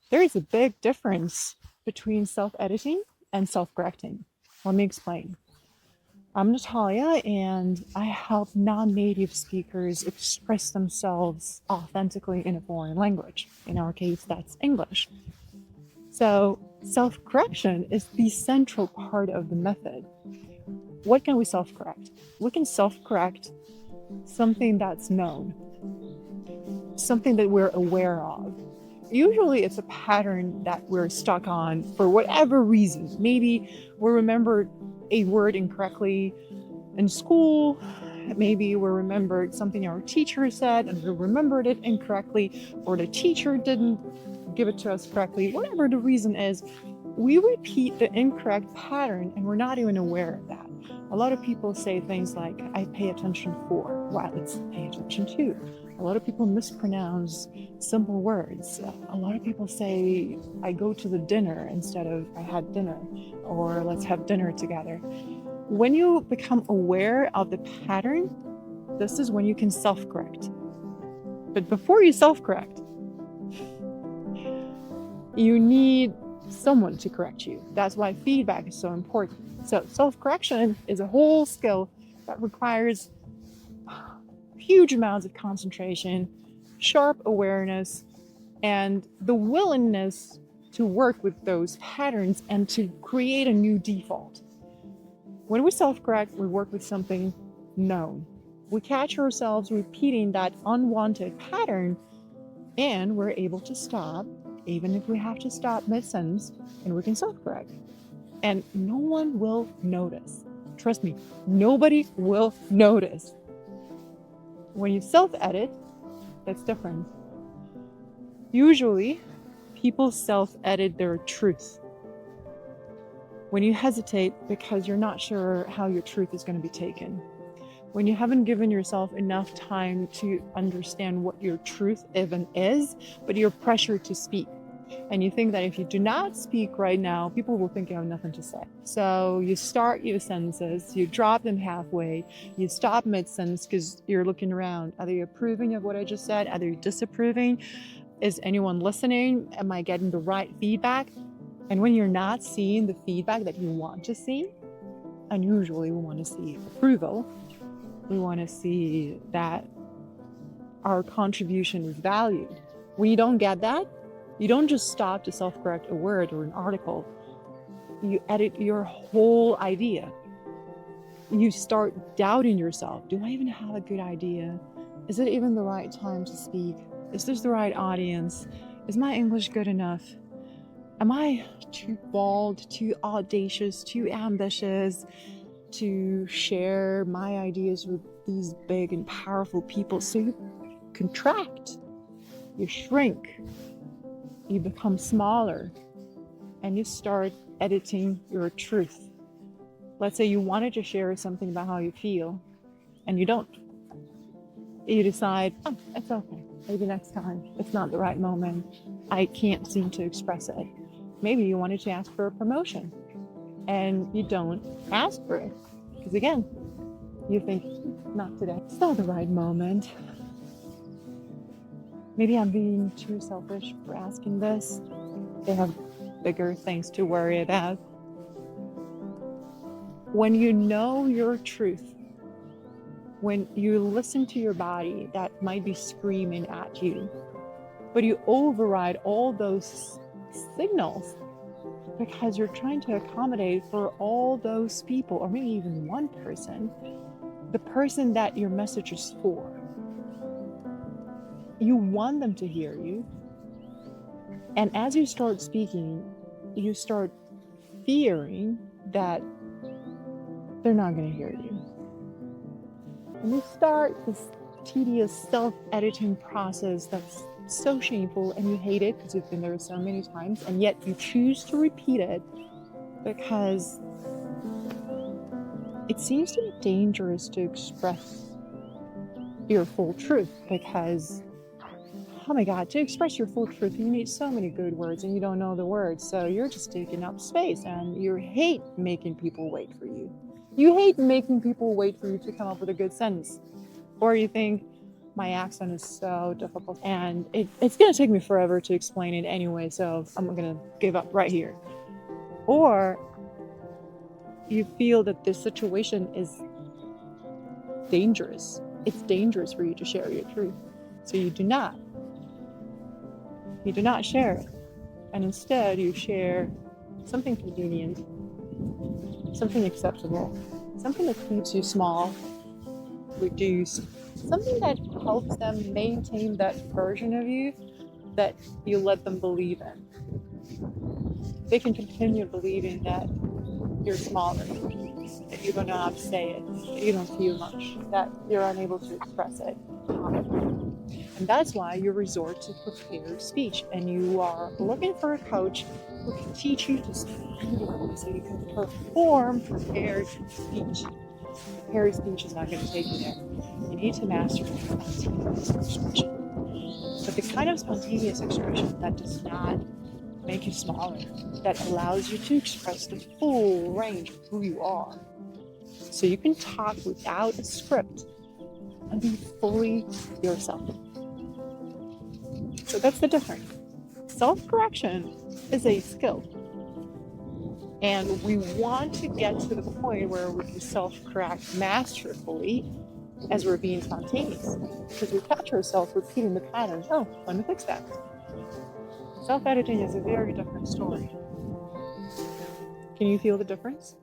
There is a big difference between self-editing and self-correcting. Let me explain. I'm Natalia, and I help non-native speakers express themselves authentically in a foreign language. In our case, that's English. So self-correction is the central part of the method. What can we self-correct? We can self-correct something that's known, something that we're aware of. Usually it's a pattern that we're stuck on for whatever reason. Maybe we remembered a word incorrectly in school. Maybe we remembered something our teacher said and we remembered it incorrectly, or the teacher didn't give it to us correctly. Whatever the reason is, we repeat the incorrect pattern and we're not even aware of that. A lot of people say things like, I pay attention for, while it's pay attention to. A lot of people mispronounce simple words. A lot of people say, I go to the dinner instead of I had dinner, or let's have dinner together. When you become aware of the pattern, this is when you can self-correct. But before you self-correct, you need someone to correct you. That's why feedback is so important. So self-correction is a whole skill that requires huge amounts of concentration, sharp awareness, and the willingness to work with those patterns and to create a new default. When we self-correct, we work with something known. We catch ourselves repeating that unwanted pattern, and we're able to stop, even if we have to stop mid-sentence, and we can self-correct. And no one will notice. Trust me, nobody will notice. When you self-edit, that's different. Usually, people self-edit their truth. When you hesitate because you're not sure how your truth is going to be taken. When you haven't given yourself enough time to understand what your truth even is, but you're pressured to speak. And you think that if you do not speak right now, people will think you have nothing to say. So you start your sentences, you drop them halfway, you stop mid-sentence because you're looking around. Are they approving of what I just said? Are they disapproving? Is anyone listening? Am I getting the right feedback? And when you're not seeing the feedback that you want to see, and usually we want to see approval, we want to see that our contribution is valued. When you don't get that, you don't just stop to self-correct a word or an article. You edit your whole idea. You start doubting yourself. Do I even have a good idea? Is it even the right time to speak? Is this the right audience? Is my English good enough? Am I too bold, too audacious, too ambitious to share my ideas with these big and powerful people? So you contract, you shrink, you become smaller, and you start editing your truth. Let's say you wanted to share something about how you feel, and you don't. You decide, oh, it's okay. Maybe next time. It's not the right moment. I can't seem to express it. Maybe you wanted to ask for a promotion, and you don't ask for it. Because again, you think, not today. It's not the right moment. Maybe I'm being too selfish for asking this. They have bigger things to worry about. When you know your truth, when you listen to your body that might be screaming at you, but you override all those signals because you're trying to accommodate for all those people, or maybe even one person, the person that your message is for. You want them to hear you. And as you start speaking, you start fearing that they're not going to hear you. And you start this tedious self-editing process that's so shameful, and you hate it because you've been there so many times, and yet you choose to repeat it because it seems to be dangerous to express your full truth, because oh my God, to express your full truth, you need so many good words and you don't know the words. So you're just taking up space, and you hate making people wait for you. You hate making people wait for you to come up with a good sentence. Or you think, My accent is so difficult, and it's going to take me forever to explain it anyway, so I'm going to give up right here. Or you feel that this situation is dangerous. It's dangerous for you to share your truth. So you do not share it. And instead you share something convenient, something acceptable, something that keeps you small, reduced, something that helps them maintain that version of you that you let them believe in. They can continue believing that you're smaller, that you don't know how to say it, that you don't feel much, that you're unable to express it. And that's why you resort to prepared speech, and you are looking for a coach who can teach you to speak beautifully so you can perform prepared speech. Prepared speech is not going to take you there. You need to master spontaneous expression. But the kind of spontaneous expression that does not make you smaller, that allows you to express the full range of who you are. So you can talk without a script and be fully yourself. So that's the difference. Self-correction is a skill. And we want to get to the point where we can self-correct masterfully as we're being spontaneous. Because we catch ourselves repeating the patterns. Oh, let me fix that. Self-editing is a very different story. Can you feel the difference?